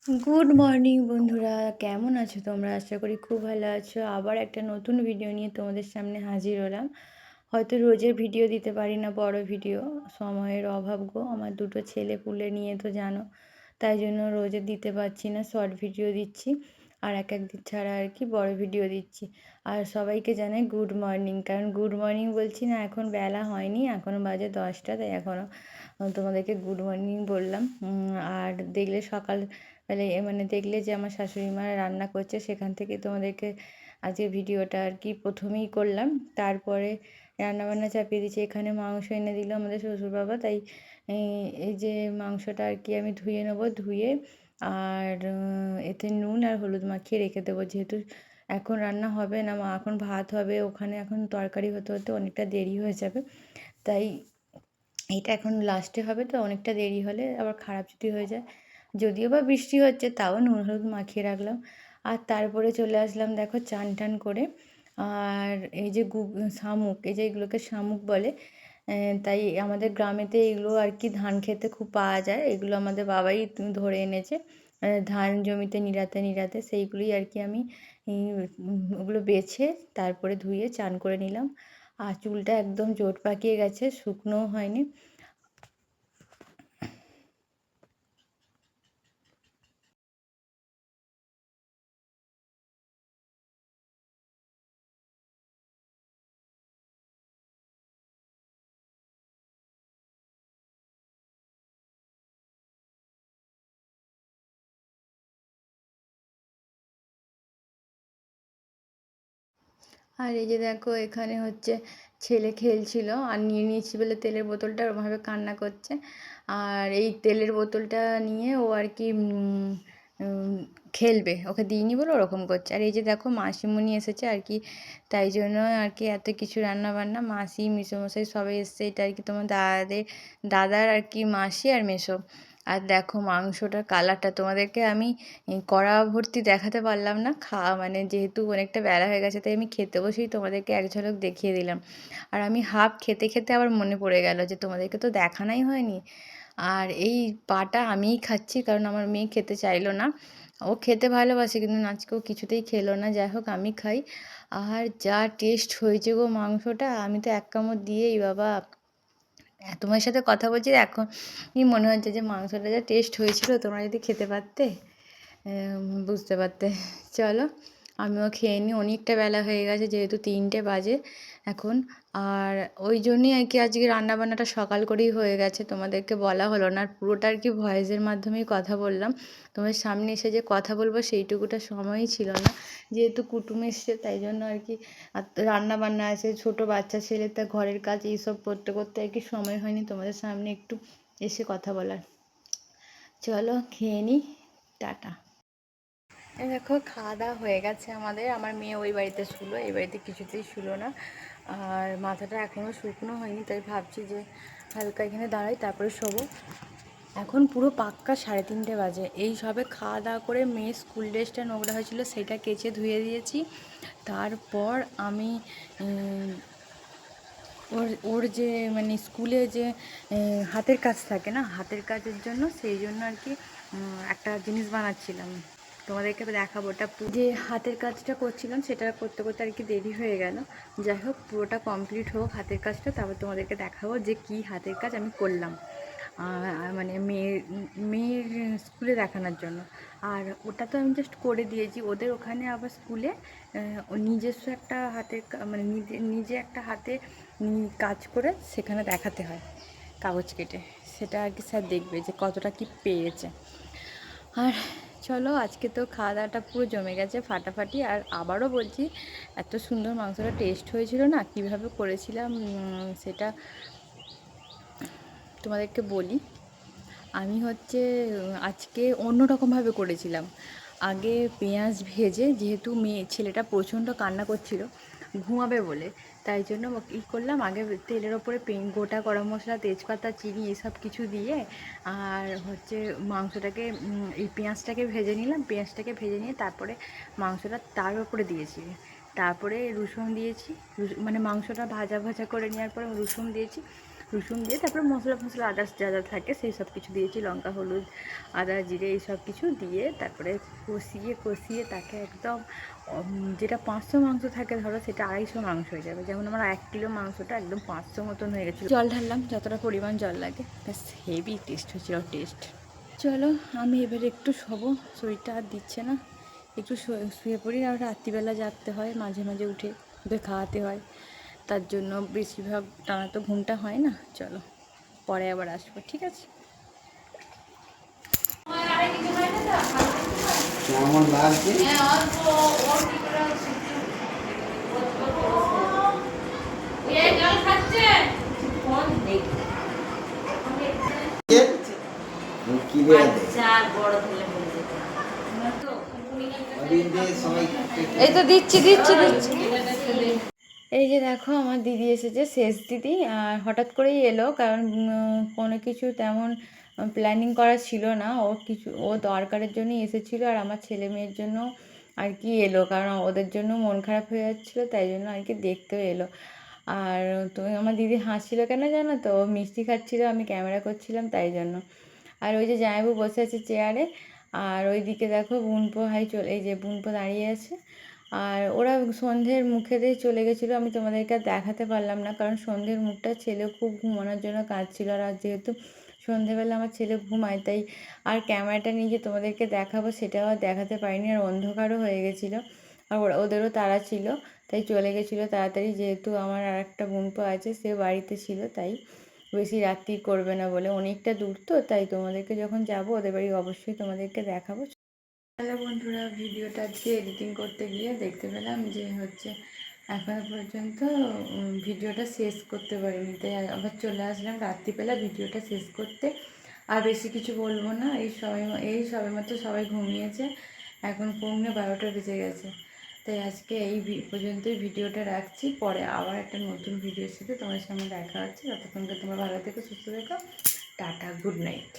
Good morning বন্ধুরা, কেমন আছো তোমরা? আশা করি খুব ভালো আছো। আবার একটা নতুন ভিডিও নিয়ে তোমাদের সামনে হাজির হলাম। হয়তো রোজের ভিডিও দিতে পারি না, বড় ভিডিও, সময়ের অভাব গো। আমার দুটো ছেলে পুলে নিয়ে তো জানো, তাই জন্য রোজে দিতে পারছি না, শর্ট ভিডিও দিচ্ছি আর এক একদিন ছাড়া আর কি বড় ভিডিও দিচ্ছি। আর সবাইকে জানাই গুড মর্নিং, কারণ গুড মর্নিং বলছি না, এখন বেলা হয়নি, এখনও বাজে 10টা, তাই এখনও তোমাদেরকে গুড মর্নিং বললাম। আর দেখলে সকাল তাহলে মানে দেখলে যে আমার শাশুড়ি মা রান্না করছে, সেখান থেকে তোমাদেরকে আজকে ভিডিওটা আর কি প্রথমেই করলাম। তারপরে রান্নাবান্না চাপিয়ে দিচ্ছি। এখানে মাংস এনে দিল আমাদের শ্বশুরবাবা, তাই এই যে মাংসটা আর কি আমি ধুয়ে নেবো, ধুয়ে আর এতে নুন আর হলুদ মাখিয়ে রেখে দেবো, যেহেতু এখন রান্না হবে না, মা এখন ভাত হবে, ওখানে এখন তরকারি হতে হতে অনেকটা দেরি হয়ে যাবে। তাই এটা এখন লাস্টে হবে, তো অনেকটা দেরি হলে আবার খারাপ যদি হয়ে যায়, যদিও বা বৃষ্টি হচ্ছে তাও নুন হলুদ মাখিয়ে রাখলাম। আর তারপরে চলে আসলাম দেখো চান টান করে। আর এই যে শামুক, এই যে এগুলোকে শামুক বলে, তাই আমাদের গ্রামেতে এগুলো আর কি ধান খেতে খুব পাওয়া যায়, এগুলো আমাদের বাবাই ধরে এনেছে ধান জমিতে নিড়াতে নিড়াতে, সেইগুলোই আর কি আমি ওগুলো বেছে তারপরে ধুয়ে চান করে নিলাম। আর চুলটা একদম জোট পাকিয়ে গেছে, শুকনোও হয়নি। আর এই যে দেখো এখানে হচ্ছে ছেলে খেলছিল আর নিয়ে নিয়েছি বলে তেলের বোতলটা ওরমভাবে কান্না করছে। আর এই তেলের বোতলটা নিয়ে ও আর কি উম, খেলবে, ওকে দিইনি বলে ওরকম করছে। আর এই যে দেখো মাসিমণি এসেছে আর কি, তাই জন্য আর কি এত কিছু রান্না বান্না, মাসি মেসোমশাই সবাই এসছে, এটা আর কি তোমার দাদার আর কি মাসি আর মেসো। আর দেখো মাংসটার কালারটা তোমাদেরকে আমি কড়া ভর্তি দেখাতে পারলাম না, মানে যেহেতু অনেকটা বেলা হয়ে গেছে, তাই আমি খেতে বসেই তোমাদেরকে এক ঝলক দেখিয়ে দিলাম। আর আমি হাফ খেতে খেতে আবার মনে পড়ে গেল যে তোমাদেরকে তো দেখানোই হয়নি। আর এই পাটা আমিই খাচ্ছি, কারণ আমার মেয়ে খেতে চাইলো না, ও খেতে ভালোবাসে কিন্তু আজকেও কিছুতেই খেলো না। যাই হোক আমি খাই। আর যা টেস্ট হয়েছে গো মাংসটা, আমি তো এক কামড় দিয়েই বাবা, তোমার সাথে কথা বলছি এখনই মনে হচ্ছে যে মাংসটা যা টেস্ট হয়েছিল, তোমরা যদি খেতে পারতে বুঝতে পারতে। চলো আমিও খেয়ে নিই, অনেকটা বেলা হয়ে গেছে, যেহেতু 3টে বাজে এখন। আর ওই জন্যই আর কি আজকে রান্নাবান্নাটা সকাল করেই হয়ে গেছে, তোমাদেরকে বলা হলো না, আর পুরোটা আর কি ভয়েসের মাধ্যমেই কথা বললাম। তোমার সামনে এসে যে কথা বলবো সেইটুকুটা সময়ই ছিল না, যেহেতু কুটুম এসছে, তাই জন্য আর কি রান্না বান্না আছে, ছোট বাচ্চা ছেলে, তা ঘরের কাজ এইসব করতে করতে আর কি সময় হয়নি তোমাদের সামনে একটু এসে কথা বলার। চলো খেয়ে নিই, টাটা। এই দেখো খাওয়া দাওয়া হয়ে গেছে আমাদের, আমার মেয়ে ওই বাড়িতে শুলো, এই বাড়িতে কিছুতেই শুলো না। আর মাথাটা এখনও শুকনো হয়নি, তাই ভাবছি যে হালকা এখানে দাঁড়াই তারপরে শোবো। এখন পুরো পাক্কা 3:30 বাজে, এই সবে খাওয়া দাওয়া করে মেয়ে স্কুল ড্রেসটা নোংরা হয়েছিল সেটা কেচে ধুয়ে দিয়েছি। তারপর আমি ওর ওর যে মানে স্কুলে যে হাতের কাজ থাকে না, হাতের কাজের জন্য, সেই জন্য আর কি একটা জিনিস বানাচ্ছিলাম, তোমাদেরকে দেখাবো। ওটা যে হাতের কাজটা করছিলাম সেটা করতে করতে আর কি দেরি হয়ে গেল। যাই হোক পুরোটা কমপ্লিট হোক হাতের কাজটা, তারপর তোমাদেরকে দেখাবো যে কি হাতের কাজ আমি করলাম, মানে মেয়ের স্কুলে দেখানোর জন্য। আর ওটা তো আমি জাস্ট করে দিয়েছি, ওদের ওখানে আবার স্কুলে ও নিজস্ব একটা হাতের মানে নিজে একটা হাতে কাজ করে সেখানে দেখাতে হয় কাগজ কেটে, সেটা আর কি স্যার দেখবে যে কতটা কি পেয়েছে। আর চলো আজকে তো খাওয়া দাওয়াটা পুরো জমে গেছে ফাটাফাটি। আর আবারও বলছি, এত সুন্দর মাংসটা টেস্ট হয়েছিল না, কীভাবে করেছিলাম সেটা তোমাদেরকে বলি। আমি হচ্ছে আজকে অন্য রকমভাবে করেছিলাম। আগে পেঁয়াজ ভেজে, যেহেতু ছেলেটা প্রচণ্ড কান্না করছিল ঘুমাবে বলে, তাই জন্য কী করলাম, আগে তেলের ওপরে গোটা গরম মশলা, তেজপাতা, চিনি এসব কিছু দিয়ে, আর হচ্ছে মাংসটাকে এই পেঁয়াজটাকে ভেজে নিলাম, পেঁয়াজটাকে ভেজে নিয়ে তারপরে মাংসটা তার ওপরে দিয়েছি, তারপরে রসুন দিয়েছি, মানে মাংসটা ভাজা ভাজা করে নেওয়ার পরে রসুন দিয়েছি, রসুন দিয়ে তারপরে মশলা ফসলা আদার্স যা যা থাকে সেই সব কিছু দিয়েছি, লঙ্কা হলুদ আদা জিরে এই সব কিছু দিয়ে তারপরে কষিয়ে তাকে একদম যেটা 500 মাংস থাকে ধরো সেটা 250 মাংস হয়ে যাবে। যেমন আমার 1 কিলো মাংসটা একদম 500 মতন হয়ে গেছিলো। জল ঢাললাম যতটা পরিমাণ জল লাগে, ব্যাস হেভি টেস্ট হয়েছিল টেস্ট। চলো আমি এবারে একটু শোবো, শরীরটা আর দিচ্ছে না, একটু শুয়ে পড়ি। আর রাত্রিবেলা জাগতে হয়, মাঝে মাঝে উঠে ওদের খাওয়াতে হয়, তার জন্য বেশিরভাগ টানা তো ঘুমটা হয় না। চলো পরে আবার আসবো, ঠিক আছে? কেমন লাগছে? এই তো দিচ্ছি। এই যে দেখো আমার দিদি এসেছে, শেষ দিদি। আর হঠাৎ করেই এলো, কারণ কোনো কিছু তেমন প্ল্যানিং করা ছিল না। ও দরকারের জন্যই এসেছিলো, আর আমার ছেলে মেয়ের জন্য আর কি এলো, কারণ ওদের জন্য মন খারাপ হয়ে যাচ্ছিলো, তাই জন্য আর কি দেখতেও এলো। আর তুমি আমার দিদি হাসছিল কেন জানো তো? ও মিষ্টি খাচ্ছিলো, আমি ক্যামেরা করছিলাম তাই জন্য। আর ওই যে জামাইবাবু বসে আছে চেয়ারে, আর ওইদিকে দেখো এই যে বোনপো দাঁড়িয়ে আছে। আর ওরা সন্ধ্যের মুখে দিয়ে চলে গেছিলো, আমি তোমাদেরকে আর দেখাতে পারলাম না, কারণ সন্ধ্যের মুখটা ছেলে খুব ঘুমানোর জন্য কাঁদছিল। আর যেহেতু সন্ধ্যেবেলা আমার ছেলে ঘুমায়, তাই আর ক্যামেরাটা নিয়ে যে তোমাদেরকে দেখাবো সেটাও আর দেখাতে পারিনি। আর অন্ধকারও হয়ে গেছিলো, আর ওদেরও তাড়া ছিল, তাই চলে গেছিলো তাড়াতাড়ি। যেহেতু আমার আর একটা বোনপো আছে, সে বাড়িতে ছিল, তাই বেশি রাত্রি করবে না বলে। অনেকটা দূর তো, তাই তোমাদেরকে যখন যাবো ওদের বাড়ি অবশ্যই তোমাদেরকে দেখাবো। হ্যালো বন্ধুরা, ভিডিওটা আজকে এডিটিং করতে গিয়ে দেখতে পেলাম যে এখনো পর্যন্ত ভিডিওটা শেষ করতে পারিনি, তাই আবার চলে আসলাম রাত্রিবেলা ভিডিওটা শেষ করতে। আর বেশি কিছু বলবো না, এই সবেমাত্র সবাই ঘুমিয়েছে, এখন পৌনে 12টা বেজে গেছে। তাই আজকে এই পর্যন্তই ভিডিওটা রাখছি, পরে আবার একটা নতুন ভিডিওর সাথে তোমার সামনে দেখা হচ্ছে। ততক্ষণকে তোমরা ভালো থেকো, সুস্থ থেকো, টাটা, গুড নাইট।